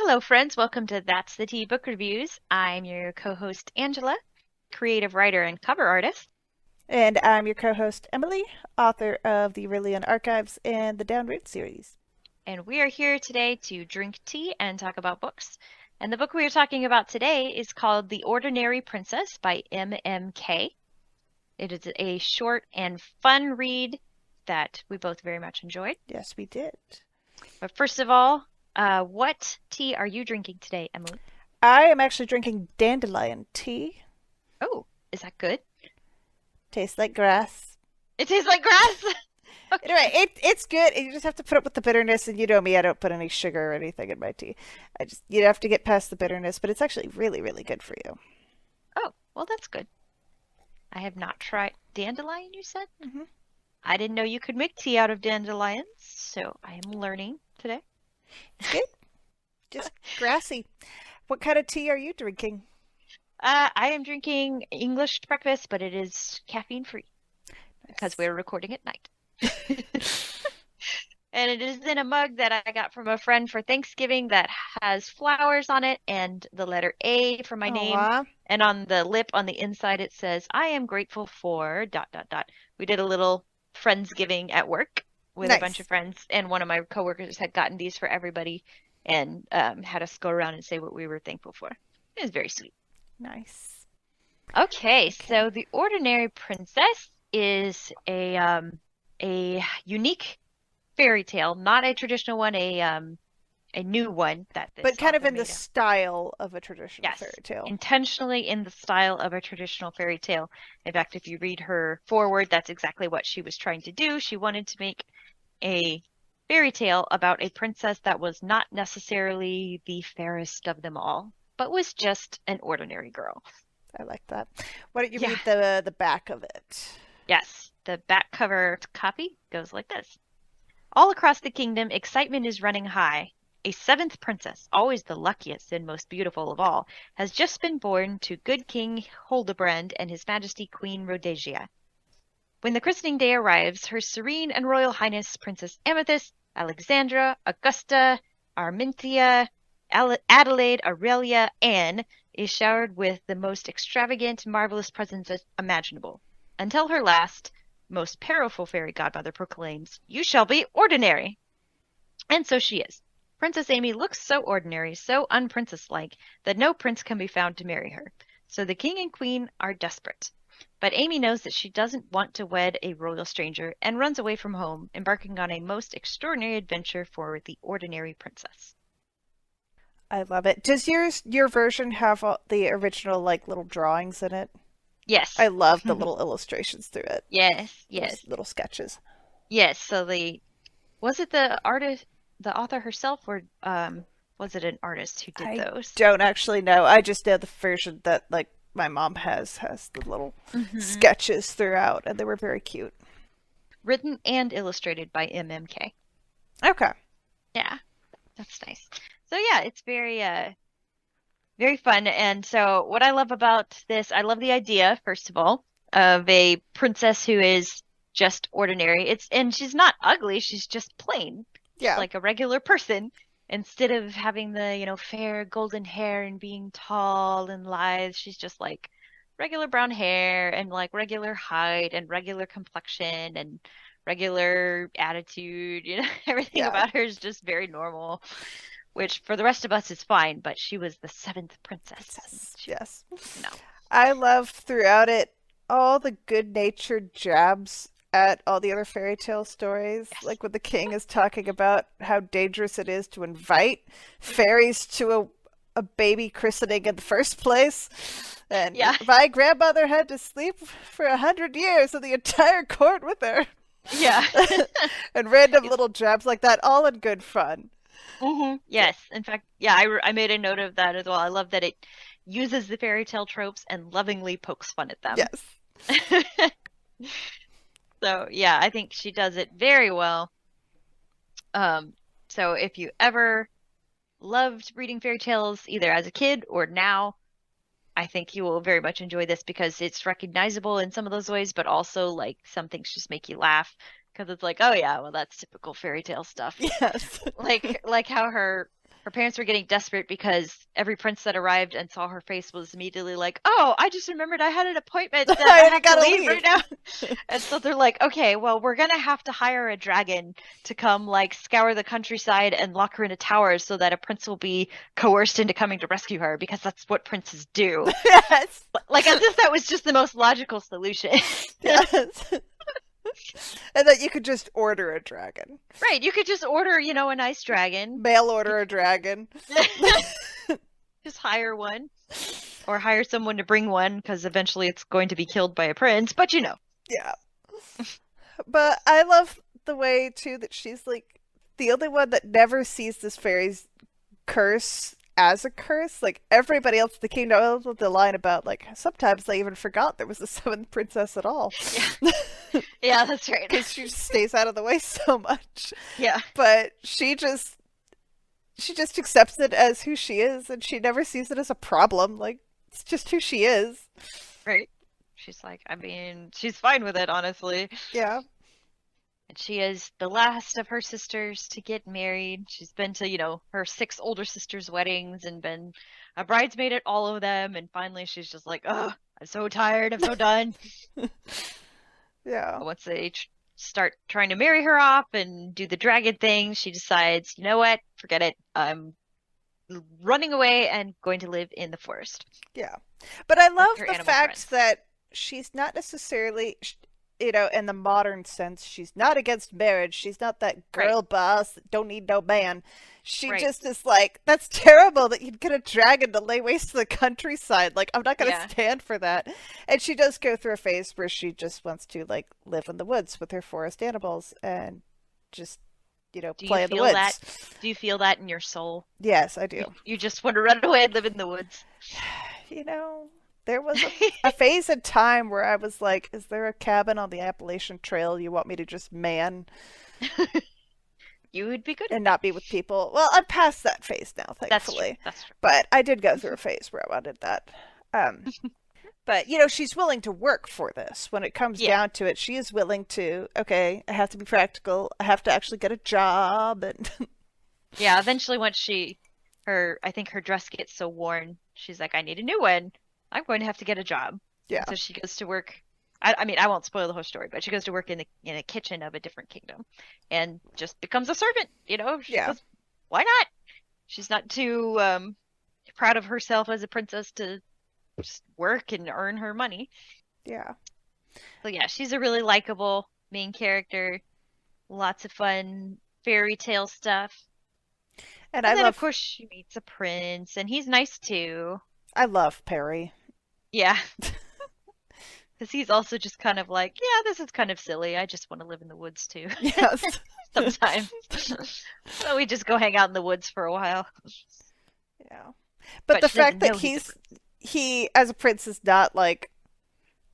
Hello, friends. Welcome to That's the Tea Book Reviews. I'm your co-host, Angela, creative writer and cover artist. And I'm your co host, Emily, author of the Aurelian Archives and the Downroot series. And we are here today to drink tea and talk about books. And the book we are talking about today is called The Ordinary Princess by MMK. It is a short and fun read that we both very much enjoyed. Yes, we did. But first of all, what tea are you drinking today, Emily? I am actually drinking dandelion tea. Oh, is that good? Tastes like grass. It tastes like grass. Okay. Anyway, it's good. You just have to put up with the bitterness, and you know me, I don't put any sugar or anything in my tea. You have to get past the bitterness, but it's actually really, really good for you. Oh, well, that's good. I have not tried dandelion, you said? Mm-hmm. I didn't know you could make tea out of dandelions, so I am learning today. It's good. Just grassy. What kind of tea are you drinking? I am drinking English breakfast, but it is caffeine free because we're recording at night. And it is in a mug that I got from a friend for Thanksgiving that has flowers on it and the letter A for my name. Aw. And on the lip on the inside it says, I am grateful for ... We did a little Friendsgiving at work with a bunch Nice. of friends, and one of my coworkers had gotten these for everybody and had us go around and say what we were thankful for. It was very sweet. Nice. Okay, Okay. so The Ordinary Princess is a unique fairy tale, not a traditional one, a new one that this But kind of author in the made up. style of a traditional Yes, fairy tale. intentionally in the style of a traditional fairy tale. In fact, if you read her foreword, that's exactly what she was trying to do. She wanted to make a fairy tale about a princess that was not necessarily the fairest of them all, but was just an ordinary girl. I like that. Why don't you Yeah, read the back of it? yes. The back cover copy goes like this. All across the kingdom, excitement is running high. A seventh princess, always the luckiest and most beautiful of all, has just been born to good King Hildebrand and His Majesty Queen Rhodesia. When the christening day arrives, Her Serene and Royal Highness Princess Amethyst, Alexandra, Augusta, Arminthia, Adelaide, Aurelia, Anne is showered with the most extravagant, marvelous presents imaginable, until her last, most powerful fairy godmother proclaims, "You shall be ordinary!" And so she is. Princess Amy looks so ordinary, so unprincess-like, that no prince can be found to marry her. So the king and queen are desperate. But Amy knows that she doesn't want to wed a royal stranger and runs away from home, embarking on a most extraordinary adventure for the ordinary princess. I love it. Does your version have all the original like little drawings in it? Yes. I love the little illustrations through it. Yes, Those yes, little sketches. yes. So was it the artist, the author herself, or was it an artist who did I those? don't actually know. I just know the version that like my mom has the little Hmm. sketches throughout, and they were very cute. Written and illustrated by MMK. Okay. Yeah, that's nice. So yeah, it's very fun. And so what I love about this, I love the idea, first of all, of a princess who is just ordinary. And she's not ugly, she's just plain, just Yeah. like a regular person. Instead of having the, fair golden hair and being tall and lithe, she's just like regular brown hair and like regular height and regular complexion and regular attitude. Everything Yeah. about her is just very normal, which for the rest of us is fine, but she was the seventh princess. Princess. Yes. No. I love throughout it all the good natured jabs at all the other fairy tale stories. Yes. Like when the king is talking about how dangerous it is to invite fairies to a baby christening in the first place. And Yeah. my grandmother had to sleep for 100 years in the entire court with her. Yeah. And random little jabs like that, all in good fun. Yes. In fact, yeah, I made a note of that as well. I love that it uses the fairy tale tropes and lovingly pokes fun at them. Yes. So, yeah, I think she does it very well. So if you ever loved reading fairy tales, either as a kid or now, I think you will very much enjoy this because it's recognizable in some of those ways, but also like some things just make you laugh because it's like, oh yeah, well that's typical fairy tale stuff. Yes. Like how her her parents were getting desperate because every prince that arrived and saw her face was immediately like, "Oh, I just remembered I had an appointment that I I have to gotta leave leave. right now." And so they're like, "Okay, well, we're gonna have to hire a dragon to come like scour the countryside and lock her in a tower so that a prince will be coerced into coming to rescue her because that's what princes do." Yes. Like as if that was just the most logical solution. Yes. And that you could just order a dragon. Right, you could just order, a nice dragon. Mail order a dragon. Just hire one. Or hire someone to bring one because eventually it's going to be killed by a prince, but Yeah. But I love the way too that she's like the only one that never sees this fairy's curse as a curse. Like everybody else in the kingdom knows with the line about like sometimes they even forgot there was a seventh princess at all. Yeah. Yeah, that's right. Because she just stays out of the way so much. Yeah, But she just accepts it as who she is and she never sees it as a problem. Like it's just who she is. right. She's like, I mean, she's fine with it, honestly. Yeah. And she is the last of her sisters to get married. She's been to, her six older sisters' weddings and been a bridesmaid at all of them. And finally, she's just like, oh, I'm so tired. I'm so done. Yeah. But once they start trying to marry her off and do the dragon thing, she decides, you know what? Forget it. I'm running away and going to live in the forest Yeah. But I with love her the animal fact friends. that she's not necessarily, in the modern sense, she's not against marriage. She's not that Right, girl boss that don't need no man. She right. just is like, that's terrible that you'd get a dragon to lay waste to the countryside. Like, I'm not going to Yeah. stand for that. And she does go through a phase where she just wants to, like, live in the woods with her forest animals and just, Do you play in the feel that? woods. Do you feel that in your soul? Yes, I do. You just want to run away and live in the woods. you know, there was a phase in time where I was like, is there a cabin on the Appalachian Trail you want me to just man You would be good at and that. not be with people? Well, I'm past that phase now, That's true. thankfully. That's true. But I did go through a phase where I wanted that. Um, but, she's willing to work for this. When it comes Yeah. down to it, she is willing to, okay, I have to be practical. I have to actually get a job. And Yeah, eventually once I think her dress gets so worn, she's like, I need a new one. I'm going to have to get a job. yeah, And so she goes to work. I mean, I won't spoil the whole story, but she goes to work in a kitchen of a different kingdom and just becomes a servant, She yeah, goes, why not? She's not too proud of herself as a princess to just work and earn her money. yeah. So yeah, she's a really likable main character. Lots of fun fairy tale stuff. And And then of course she meets a prince and he's nice too. I love Perry. Yeah, because he's also just kind of like, yeah, this is kind of silly. I just want to live in the woods too Yes. sometimes. So we just go hang out in the woods for a while. Yeah. But But the she doesn't fact that know he's a prince. he as a prince is not like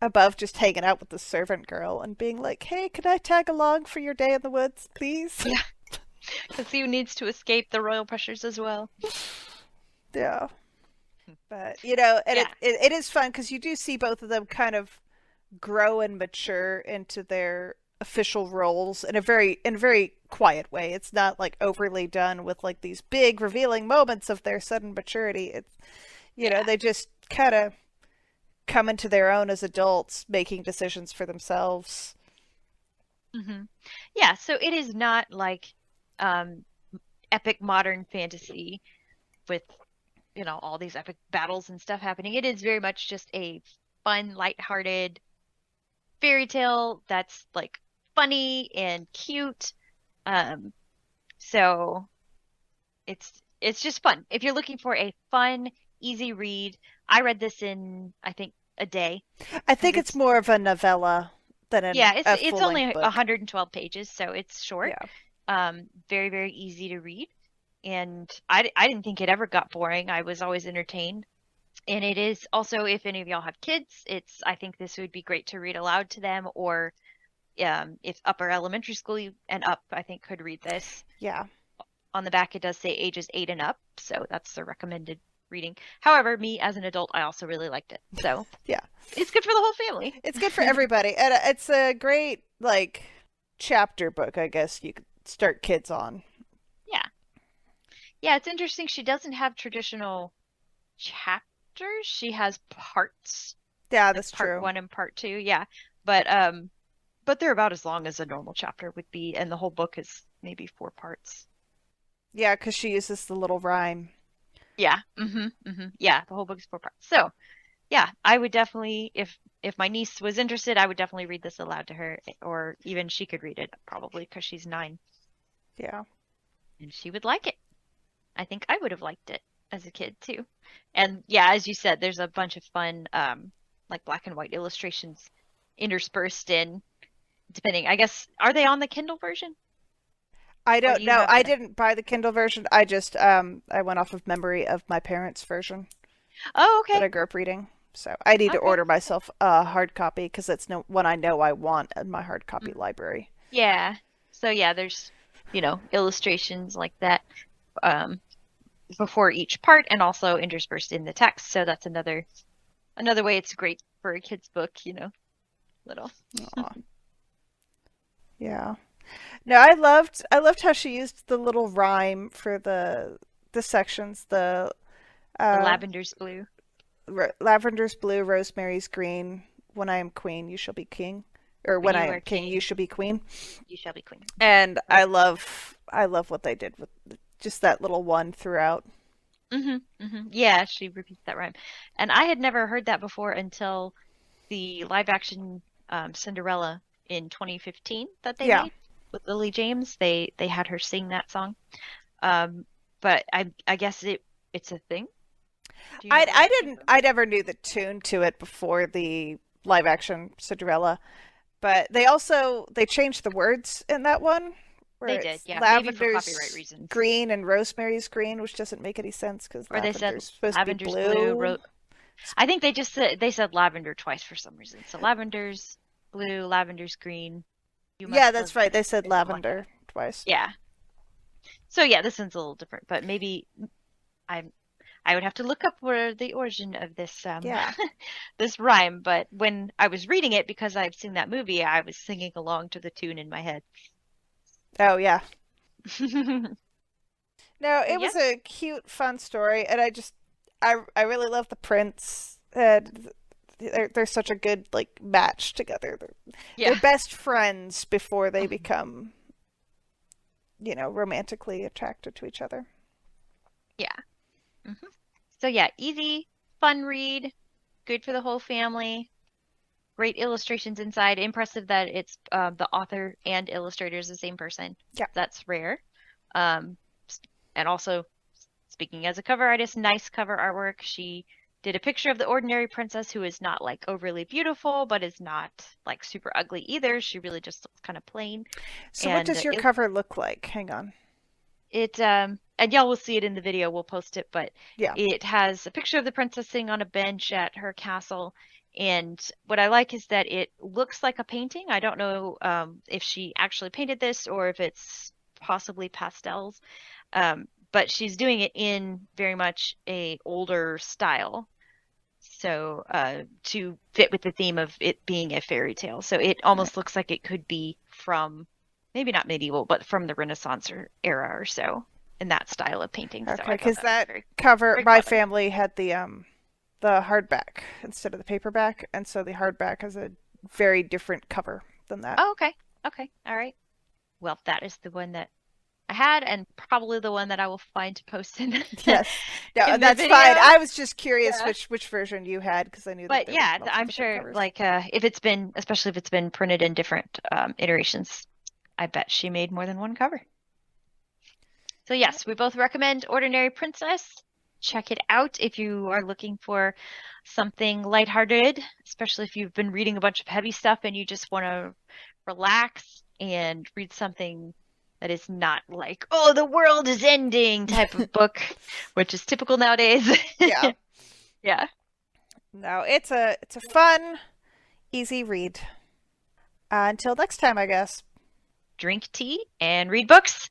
above just hanging out with the servant girl and being like, "Hey, could I tag along for your day in the woods, please?" Yeah, because he needs to escape the royal pressures as well. Yeah. But and Yeah. it is fun because you do see both of them kind of grow and mature into their official roles in a very quiet way. It's not like overly done with like these big revealing moments of their sudden maturity. It's Yeah. they just kind of come into their own as adults, making decisions for themselves. hmm Yeah, so it is not like um epic modern fantasy with, all these epic battles and stuff happening. It is very much just a fun, lighthearted fairy tale that's like funny and cute. Um, so it's just fun. If you're looking for a fun, easy read, I read this in I think a day I because think it's more of a novella than yeah, a it's full only length book. 112 pages, so it's short. Yeah. Very, very easy to read. And I didn't think it ever got boring. I was always entertained. And it is also, if any of y'all have kids, I think this would be great to read aloud to them, or if upper elementary school and up, I think could read this. Yeah. On the back, it does say ages 8 and up, so that's the recommended reading. However, me as an adult, I also really liked it. So Yeah. it's good for the whole family. It's good for everybody. And it's a great chapter book, I guess you could start kids on. Yeah. Yeah, it's interesting. She doesn't have traditional chapters. She has parts, Yeah, like that's part true. one and part two. Yeah. But they're about as long as a normal chapter would be, and the whole book is maybe 4 parts. Yeah, because she uses the little rhyme. Yeah. Yeah, the whole book is 4 parts. So, yeah, I would definitely, if my niece was interested, I would definitely read this aloud to her, or even she could read it probably because she's 9 Yeah. and she would like it. I think I would have liked it as a kid too. And yeah, as you said, there's a bunch of fun, like black and white illustrations interspersed in, depending, I guess, are they on the Kindle version I or do don't you know. have I the, didn't buy the Kindle version. I just I went off of memory of my parents' version oh, that okay, I grew up reading. So I need to okay. order myself a hard copy because that's no one I know I want in my hard copy Mhm. library. Yeah. So yeah, there's, illustrations like that um, before each part and also interspersed in the text. So that's another way it's great for a kid's book, little. Aw. Yeah. No, I loved how she used the little rhyme for the sections. The The uh, lavender's blue. lavender's blue, rosemary's green. When I am queen, you shall be king, or When when I you am are king, you king, shall be queen. you shall be queen. And I Right. love I love what they did with just that little one throughout. Yeah, she repeats that rhyme. And I had never heard that before until the live action Cinderella in 2015 that they Yeah. made with Lily James. They had her sing that song. Um, but I guess it's a thing. Do you know where I that came didn't from? I never knew the tune to it before the live action Cinderella, but they changed the words in that one where They did, it's yeah, maybe for copyright lavender's reasons. green and rosemary's green, which doesn't make any sense because Or they said lavender's supposed to be lavender's blue, blue. I think they said lavender twice for some reason. So lavender's blue, lavender's green. You Yeah, must that's live right. there, They said or something like that. lavender twice. Yeah. So yeah, this one's a little different, but maybe I I would have to look up where the origin of this Yeah. this rhyme, but when I was reading it because I've seen that movie, I was singing along to the tune in my head. Oh yeah. So No, it was yes. a cute, fun story, and I really love the prince. And they're such a good like match together. They're Yeah. best friends before they become, romantically attracted to each other. Yeah. hmm So yeah, easy, fun read, good for the whole family. Great illustrations inside. Impressive that it's the author and illustrator is the same person. Yeah. That's rare. Um, and also, speaking as a cover artist, nice cover artwork. She did a picture of the ordinary princess who is not like overly beautiful, but is not like super ugly either. She really just looks kind of plain. So what And does your cover look like? Hang on. and y'all will see it in the video. We'll post it, but Yeah. it has a picture of the princess sitting on a bench at her castle. And what I like is that it looks like a painting. I don't know if she actually painted this or if it's possibly pastels, but she's doing it in very much a older style. So to fit with the theme of it being a fairy tale. So it almost looks like it could be from maybe not medieval, but from the Renaissance era or so in that style of painting. So Okay, I thought because that was that very, cover, very my clever. family had the hardback instead of the paperback, and so the hardback has a very different cover than that. Oh, okay. Okay. All right. Well, that is the one that I had and probably the one that I will find to post in Yes. No, in the that's fine. video. I was just curious Yeah. which version you had because I knew that But there were yeah, multiple I'm different sure covers. like if it's been, especially if it's been printed in different iterations, I bet she made more than one cover. So Yeah. yes, we both recommend Ordinary Princess. Check it out if you are looking for something lighthearted, especially if you've been reading a bunch of heavy stuff and you just want to relax and read something that is not like, oh, the world is ending type of book, which is typical nowadays. Yeah. Yeah. No, it's a fun, easy read. Until next time, I guess. Drink tea and read books.